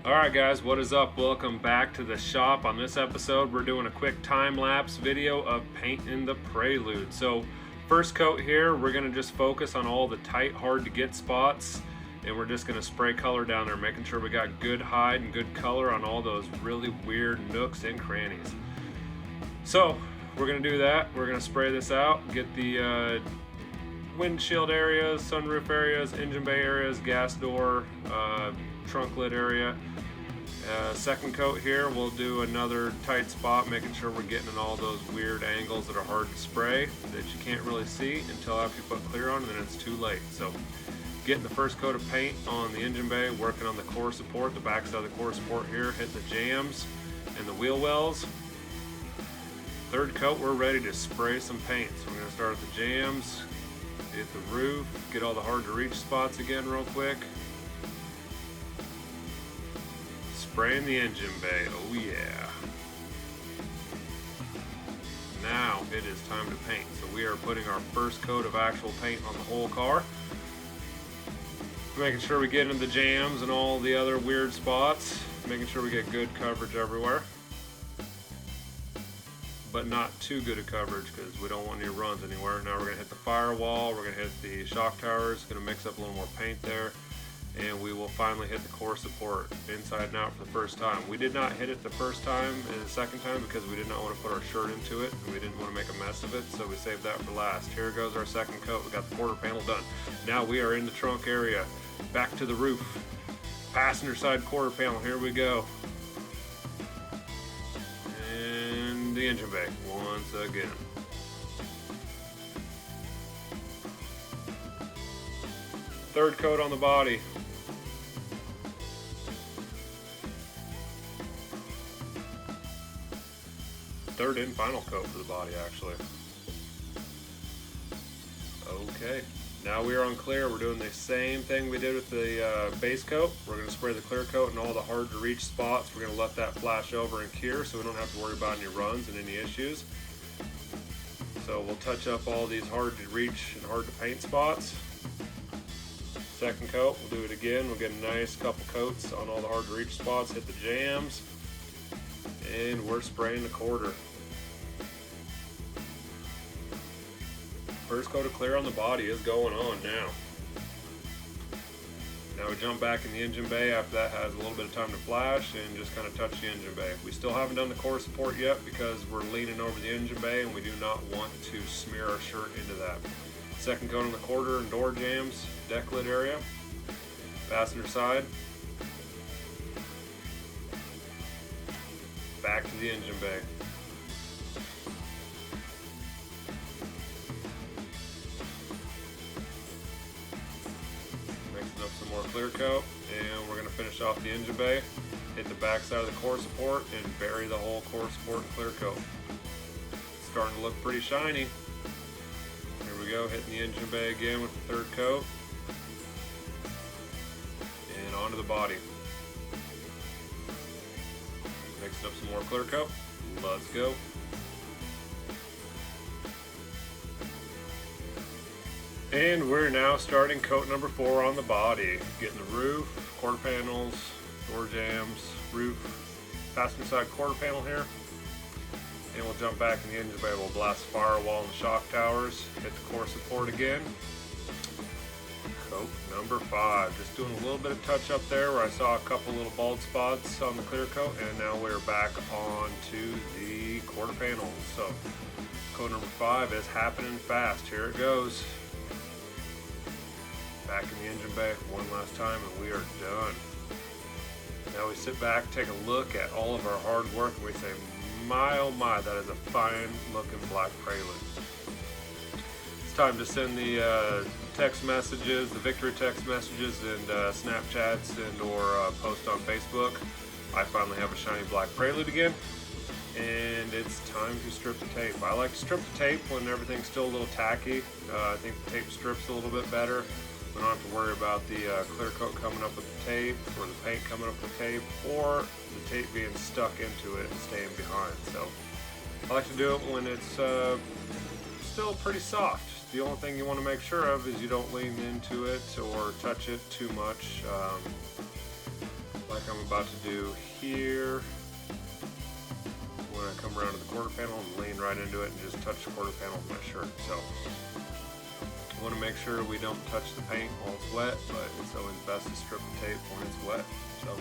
Alright guys, what is up? Welcome back to the shop. On this episode we're doing a quick time-lapse video of painting the Prelude. So first coat here, we're going to just focus on all the tight, hard to get spots, and we're just going to spray color down there, making sure we got good hide and good color on all those really weird nooks and crannies. So we're going to do that. We're going to spray this out, get the windshield areas, sunroof areas, engine bay areas, gas door, trunk lid area. Second coat here, we'll do another tight spot, making sure we're getting in all those weird angles that are hard to spray that you can't really see until after you put clear on, and then it's too late. So getting the first coat of paint on the engine bay, working on the core support, the back side of the core support here, hit the jams and the wheel wells. Third coat, we're ready to spray some paint. So we're going to start at the jams, hit the roof, get all the hard to reach spots again real quick. Spraying the engine bay, oh yeah. Now it is time to paint. So we are putting our first coat of actual paint on the whole car. Making sure we get into the jams and all the other weird spots. Making sure we get good coverage everywhere. But not too good a coverage because we don't want any runs anywhere. Now we're going to hit the firewall, we're going to hit the shock towers, going to mix up a little more paint there. And we will finally hit the core support inside and out for the first time. We did not hit it the first time and the second time because we did not want to put our shirt into it and we didn't want to make a mess of it, so we saved that for last. Here goes our second coat. We got the quarter panel done. Now we are in the trunk area. Back to the roof. Passenger side quarter panel. Here we go. And the engine bay once again. Third coat on the body. Third and final coat for the body, actually. Okay, now we are on clear. We're doing the same thing we did with the base coat. We're going to spray the clear coat in all the hard to reach spots. We're going to let that flash over and cure so we don't have to worry about any runs and any issues. So we'll touch up all these hard to reach and hard to paint spots. Second coat, we'll do it again. We'll get a nice couple coats on all the hard to reach spots, hit the jams, and we're spraying the quarter. First coat of clear on the body is going on now. Now we jump back in the engine bay after that has a little bit of time to flash and just kind of touch the engine bay. We still haven't done the core support yet because we're leaning over the engine bay and we do not want to smear our shirt into that. Second coat on the quarter and door jams, deck lid area, passenger side, back to the engine bay. Mixing up some more clear coat, and we're going to finish off the engine bay, hit the back side of the core support, and bury the whole core support in clear coat. It's starting to look pretty shiny. Here we go, hitting the engine bay again with the third coat. And onto the body. Mixing up some more clear coat. Let's go. And we're now starting coat number 4 on the body. Getting the roof, quarter panels, door jams, roof, passenger side quarter panel here. And we'll jump back in the engine bay. We'll blast the firewall and the shock towers. Hit the core support again. Coat number 5. Just doing a little bit of touch up there where I saw a couple little bald spots on the clear coat. And now we're back on to the quarter panels. So coat number 5 is happening fast. Here it goes. Back in the engine bay one last time and we are done. Now we sit back, take a look at all of our hard work, and we say, my oh my, that is a fine looking black Prelude. It's time to send the text messages, the victory text messages and Snapchats and or post on Facebook. I finally have a shiny black Prelude again, and it's time to strip the tape. I like to strip the tape when everything's still a little tacky. I think the tape strips a little bit better. We don't have to worry about the clear coat coming up with the tape, or the paint coming up with the tape, or the tape being stuck into it and staying behind. So I like to do it when it's still pretty soft. The only thing you want to make sure of is you don't lean into it or touch it too much. like I'm about to do here when I come around to the quarter panel and lean right into it and just touch the quarter panel with my shirt. So I want to make sure we don't touch the paint while it's wet, but it's always best to strip the tape when it's wet. So